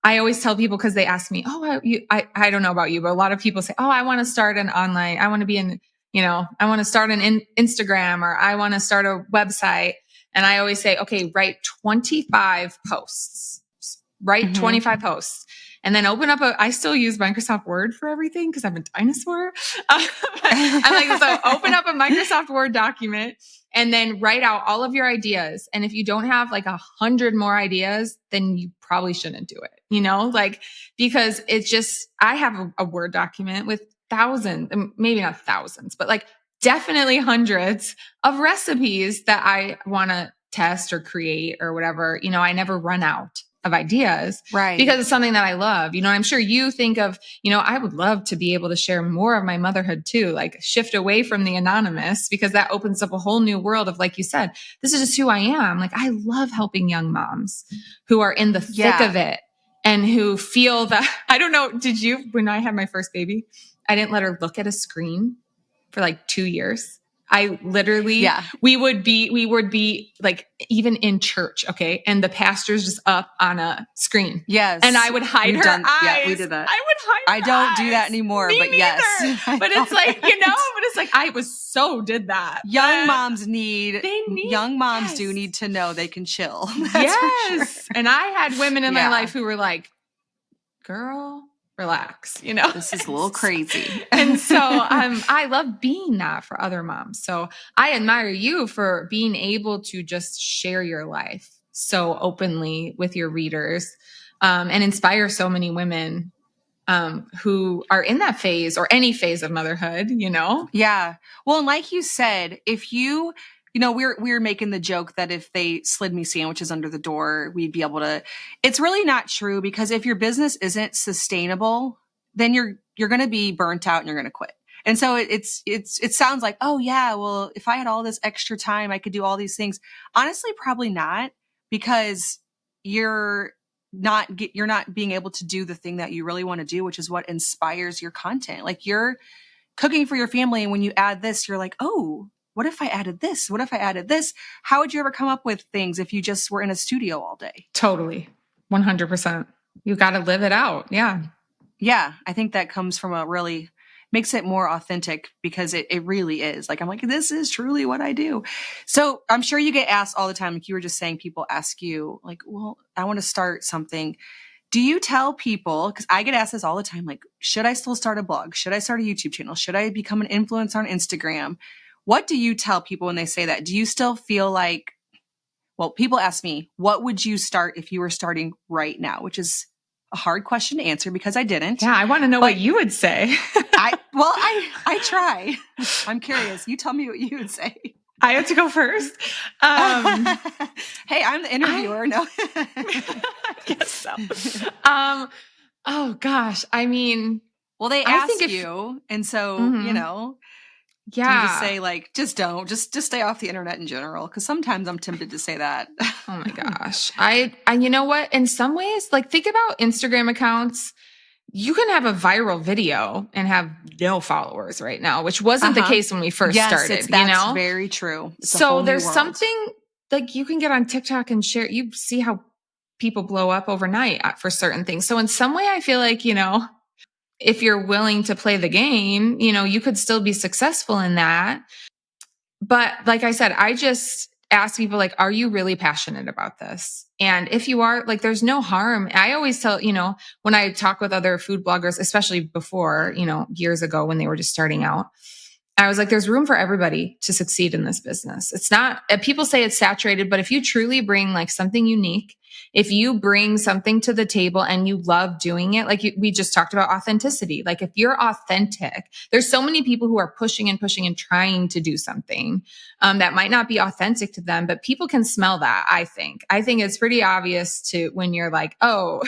I always tell people, cause they ask me, I don't know about you, but a lot of people say, I want to start an online, I want to be in, I want to start an Instagram or I want to start a website. And I always say, okay, write 25 posts, 25 posts, and then open up I still use Microsoft Word for everything because I'm a dinosaur. I'm like, so open up a Microsoft Word document and then write out all of your ideas. And if you don't have like 100 more ideas, then you probably shouldn't do it, because it's just, I have a Word document with thousands, maybe not thousands, but like definitely hundreds of recipes that I want to test or create or whatever. I never run out of ideas, right? Because it's something that I love. I'm sure you think of, I would love to be able to share more of my motherhood too, like shift away from the anonymous, because that opens up a whole new world of, like you said, this is just who I am. Like I love helping young moms who are in the thick of it and who feel that, I don't know, when I had my first baby, I didn't let her look at a screen for like 2 years. I literally, we would be like, even in church. Okay. And the pastor's just up on a screen. Yes. And I would hide her eyes. Yeah, we did that. I would hide her I don't eyes. do that anymore, Me but neither. yes. But it's like, but it's like, I did that. Young moms do need to know they can chill. That's for sure. And I had women in my life who were like, girl, relax, This is a little crazy. And so I love being that for other moms. So I admire you for being able to just share your life so openly with your readers, and inspire so many women who are in that phase or any phase of motherhood, Yeah. Well, and like you said, if you we're making the joke that if they slid me sandwiches under the door, we'd be able to. It's really not true, because if your business isn't sustainable, then you're going to be burnt out and you're going to quit. And so it sounds like, oh yeah, well, if I had all this extra time, I could do all these things. Honestly, probably not, because you're not being able to do the thing that you really want to do, which is what inspires your content. Like you're cooking for your family, and when you add this, you're like, oh, what if I added this? What if I added this? How would you ever come up with things if you just were in a studio all day? Totally. 100%. You got to live it out. Yeah. Yeah. I think that comes from makes it more authentic, because it really is. Like, I'm like, this is truly what I do. So I'm sure you get asked all the time. Like you were just saying, people ask you like, well, I want to start something. Do you tell people, because I get asked this all the time, like, should I still start a blog? Should I start a YouTube channel? Should I become an influencer on Instagram? What do you tell people when they say that? Do you still feel like, well, people ask me, what would you start if you were starting right now? Which is a hard question to answer because I didn't. Yeah, I want to know what you would say. I try. I'm curious. You tell me what you would say. I have to go first. Hey, I'm the interviewer. No. I guess so. Oh gosh. I mean, well, they ask you, and so, you know, do you just say like, just don't, just stay off the internet in general? Because sometimes I'm tempted to say that. Oh my gosh. I, you know what? In some ways, like think about Instagram accounts. You can have a viral video and have no followers right now, which wasn't the case when we first started. That's very true. So there's something like you can get on TikTok and share. You see how people blow up overnight for certain things. So in some way, I feel like, you know, if you're willing to play the game, you know, you could still be successful in that. But like I said, I just ask people like, are you really passionate about this? And if you are, like, there's no harm. I always tell, you know, when I talk with other food bloggers, especially before, you know, years ago when they were just starting out, I was like, there's room for everybody to succeed in this business. It's not, people say it's saturated, but if you truly bring like something unique, if you bring something to the table and you love doing it, like we just talked about authenticity. Like if you're authentic, there's so many people who are pushing and trying to do something that might not be authentic to them, but people can smell that. I think it's pretty obvious to when you're like, oh,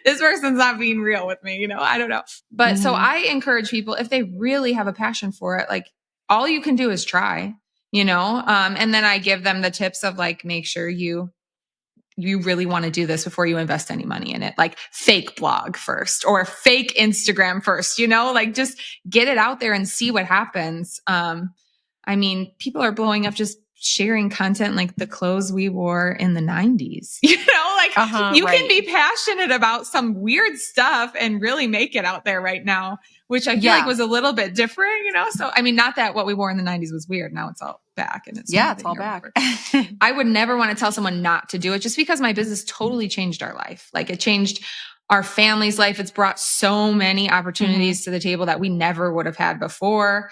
this person's not being real with me, you know, I don't know. But so I encourage people, if they really have a passion for it, like all you can do is try, you know? And then I give them the tips of like, make sure you really want to do this before you invest any money in it. Like fake blog first or fake Instagram first, you know, like just get it out there and see what happens. I mean, people are blowing up just sharing content like the clothes we wore in the 90s, you know, like you can be passionate about some weird stuff and really make it out there right now, which I feel like was a little bit different, you know? So, I mean, not that what we wore in the 90s was weird. Now it's all back and it's all back. I would never want to tell someone not to do it just because my business totally changed our life. Like it changed our family's life. It's brought so many opportunities to the table that we never would have had before.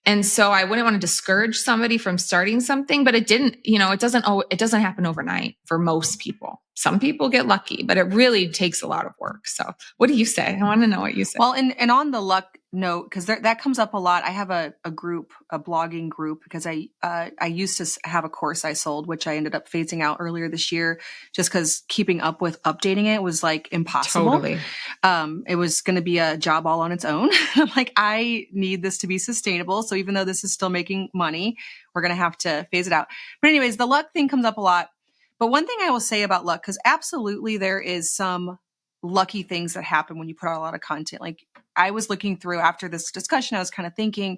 And so I wouldn't want to discourage somebody from starting something, but it didn't, you know, it doesn't happen overnight for most people. Some people get lucky, but it really takes a lot of work. So what do you say? I want to know what you say. Well, and on the luck note, because that comes up a lot. I have a group, a blogging group, because I used to have a course I sold, which I ended up phasing out earlier this year, just because keeping up with updating it was like impossible. Totally. It was going to be a job all on its own. I'm like, I need this to be sustainable. So even though this is still making money, we're going to have to phase it out. But anyways, the luck thing comes up a lot. But one thing I will say about luck, because absolutely there is some lucky things that happen when you put out a lot of content. Like I was looking through after this discussion, I was kind of thinking,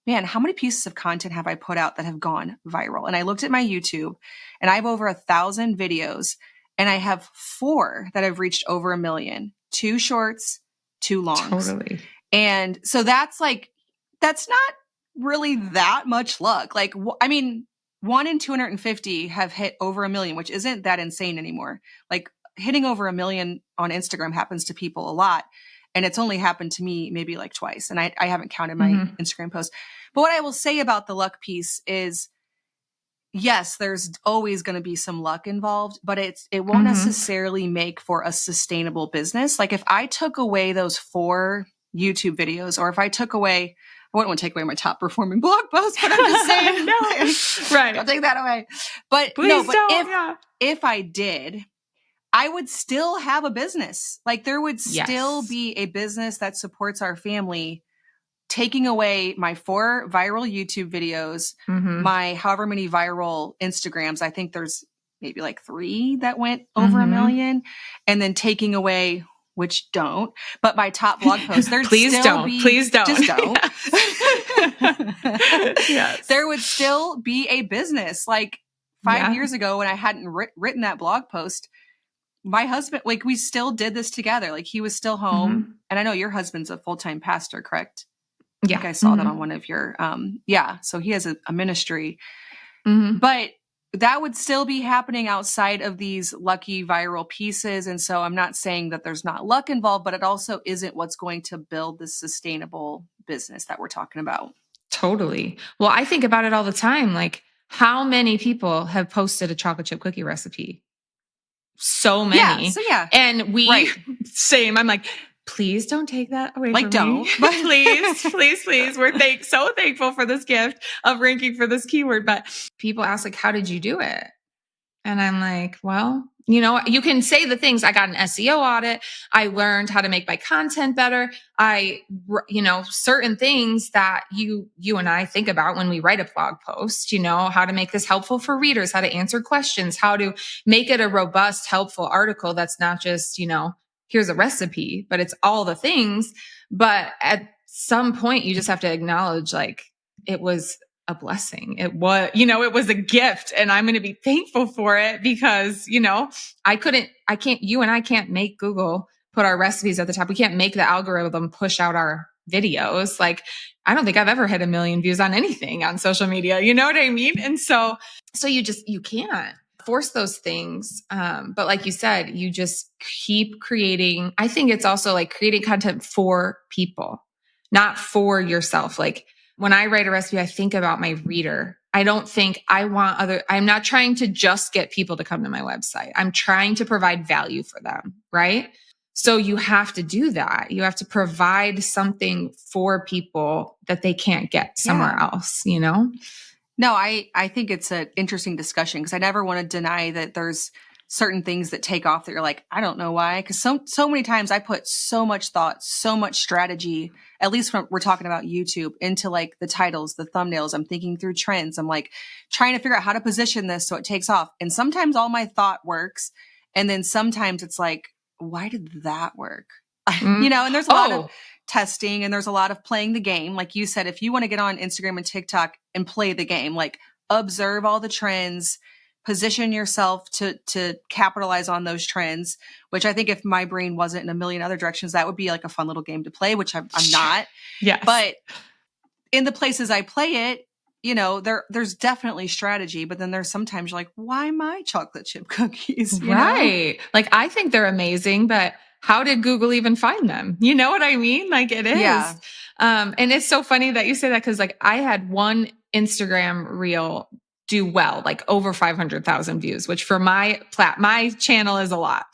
man, how many pieces of content have I put out that have gone viral? And I looked at my YouTube and I have over 1,000 videos and I have 4 that have reached over 1 million, 2 shorts, 2 longs. Totally. And so that's not really that much luck. Like, I mean, 1 in 250 have hit over 1 million, which isn't that insane anymore. Like hitting over 1 million on Instagram happens to people a lot. And it's only happened to me maybe like twice. And I haven't counted my Instagram posts. But what I will say about the luck piece is, yes, there's always going to be some luck involved, but it won't necessarily make for a sustainable business. Like if I took away those 4 YouTube videos, or if I took away, I wouldn't want to take away my top performing blog post, but I'm just saying, no, right. Don't take that away. But if I did, I would still have a business. Like there would still be a business that supports our family. Taking away my 4 viral YouTube videos, my however many viral Instagrams, I think there's maybe like 3 that went over 1 million, and then taking away, which don't, but my top blog posts, there'd please still don't. be, please don't, just don't. Yes. There would still be a business. Like 5 years ago when I hadn't written that blog post, my husband, like we still did this together. Like he was still home, and I know your husband's a full-time pastor, correct? Yeah. I think I saw that on one of your, so he has a ministry, but that would still be happening outside of these lucky viral pieces. And so I'm not saying that there's not luck involved, but it also isn't what's going to build this sustainable business that we're talking about. Totally. Well, I think about it all the time. Like How many people have posted a chocolate chip cookie recipe? So many. Yeah. So yeah. And we, right. Same. I'm like, please don't take that away from don't. me. Please. We're so thankful for this gift of ranking for this keyword. But people ask, like, how did you do it? And I'm like, well, you can say the things. I got an SEO audit. I learned how to make my content better. Certain things that you and I think about when we write a blog post, how to make this helpful for readers, how to answer questions, how to make it a robust, helpful article. That's not just, here's a recipe, but it's all the things. But at some point you just have to acknowledge, like, it was a blessing. It was a gift, and I'm going to be thankful for it because, you and I can't make Google put our recipes at the top. We can't make the algorithm push out our videos. Like, I don't think I've ever hit 1 million views on anything on social media. You know what I mean? And so you can't force those things. But like you said, you just keep creating. I think it's also like creating content for people, not for yourself. Like, when I write a recipe, I think about my reader. I don't think I'm not trying to just get people to come to my website. I'm trying to provide value for them, right? So you have to do that. You have to provide something for people that they can't get somewhere else, No, I think it's an interesting discussion because I never want to deny that there's certain things that take off that you're like, I don't know why. Because so many times I put so much thought, so much strategy, at least when we're talking about YouTube, into like the titles, the thumbnails. I'm thinking through trends. I'm like trying to figure out how to position this so it takes off. And sometimes all my thought works. And then sometimes it's like, why did that work? And there's a lot of testing and there's a lot of playing the game. Like you said, if you want to get on Instagram and TikTok and play the game, like observe all the trends, position yourself to capitalize on those trends, which I think if my brain wasn't in a million other directions, that would be like a fun little game to play, which I'm not. Yes. But in the places I play it, there's definitely strategy, but then there's sometimes you're like, why my chocolate chip cookies? Right. Like, I think they're amazing, but how did Google even find them? You know what I mean? Like, it is. Yeah. And it's so funny that you say that because, like, I had one Instagram reel do well, like over 500,000 views, which for my channel is a lot.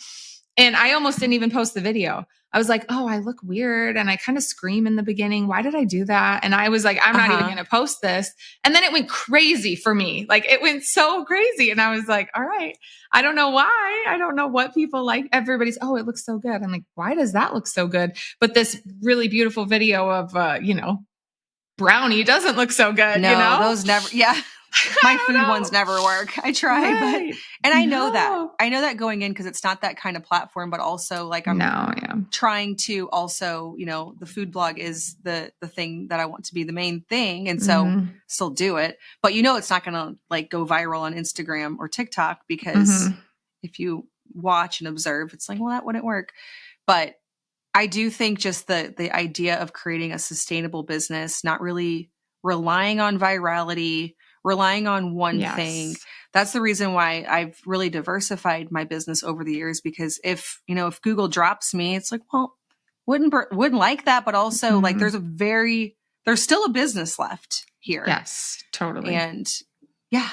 And I almost didn't even post the video. I was like, oh, I look weird. And I kind of scream in the beginning. Why did I do that? And I was like, I'm not even going to post this. And then it went crazy for me. Like, it went so crazy. And I was like, all right, I don't know why. I don't know what people like. Everybody's, oh, it looks so good. I'm like, why does that look so good? But this really beautiful video of, brownie doesn't look so good. No, those never, yeah. My food ones never work. I try, but I know that going in because it's not that kind of platform, but also like I'm trying to also, the food blog is the thing that I want to be the main thing. And so still do it, but it's not going to like go viral on Instagram or TikTok because if you watch and observe, it's like, well, that wouldn't work. But I do think just the idea of creating a sustainable business, not really relying on virality, relying on one thing. That's the reason why I've really diversified my business over the years, because if Google drops me, it's like, well, wouldn't like that. But also like there's still a business left here. Yes, totally. And yeah.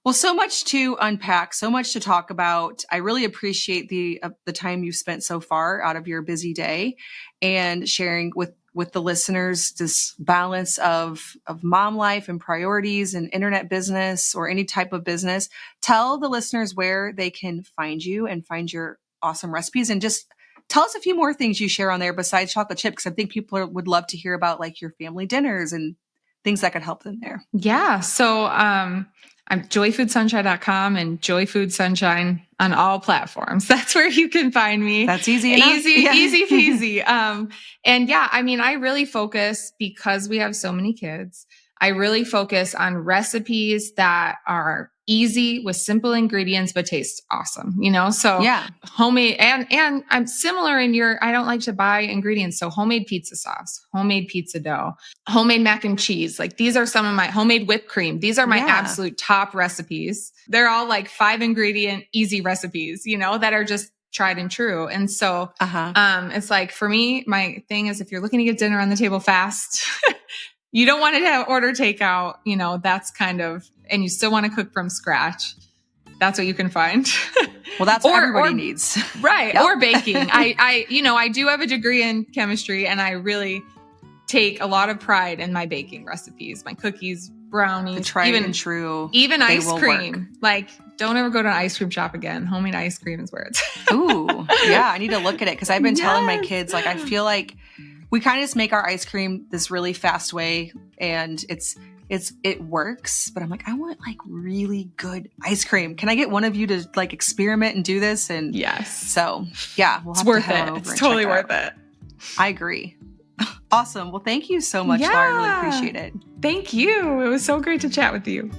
Well, so much to unpack, so much to talk about. I really appreciate the time you've spent so far out of your busy day and sharing with the listeners this balance of mom life and priorities and internet business or any type of business. Tell the listeners where they can find you and find your awesome recipes, and just tell us a few more things you share on there besides chocolate chip, because I think people would love to hear about like your family dinners and things that could help them there. Yeah. So I'm joyfoodsunshine.com and joyfoodsunshine on all platforms. That's where you can find me. That's easy enough. Easy peasy. And yeah, I mean, I really focus, because we have so many kids, I really focus on recipes that are easy with simple ingredients, but taste awesome, So homemade, and I'm similar in I don't like to buy ingredients. So homemade pizza sauce, homemade pizza dough, homemade mac and cheese. Like, these are some of my homemade whipped cream. These are my absolute top recipes. They're all like 5 ingredient, easy recipes, that are just tried and true. And so, it's like, for me, my thing is, if you're looking to get dinner on the table fast, you don't want to order takeout, that's kind of, and you still want to cook from scratch. That's what you can find. Well, that's what everybody needs. Right. Yep. Or baking. I do have a degree in chemistry, and I really take a lot of pride in my baking recipes, my cookies, brownies, the tried and true. Even ice cream. Like, don't ever go to an ice cream shop again. Homemade ice cream is where it's Ooh, yeah. I need to look at it because I've been telling my kids, like, I feel like we kind of just make our ice cream this really fast way, and it works, but I'm like, I want like really good ice cream. Can I get one of you to like experiment and do this? And yes. So yeah, it's worth it. It's totally worth it. I agree. Awesome. Well, thank you so much, Laura. I really appreciate it. Thank you. It was so great to chat with you.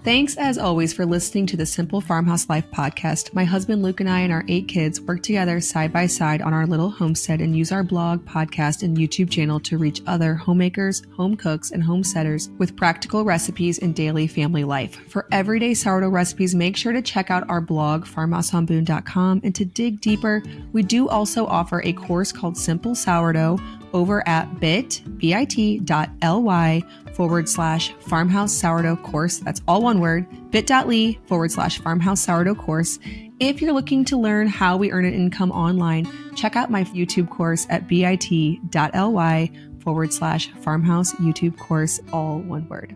Thanks, as always, for listening to the Simple Farmhouse Life podcast. My husband Luke and I and our 8 kids work together side by side on our little homestead and use our blog, podcast, and YouTube channel to reach other homemakers, home cooks, and homesteaders with practical recipes and daily family life. For everyday sourdough recipes, make sure to check out our blog, farmhouseonboone.com. And to dig deeper, we do also offer a course called Simple Sourdough over at bit.ly/farmhouse sourdough course. That's all one word, bit.ly/farmhouse sourdough course. If you're looking to learn how we earn an income online, check out my YouTube course at bit.ly/farmhouse YouTube course, all one word.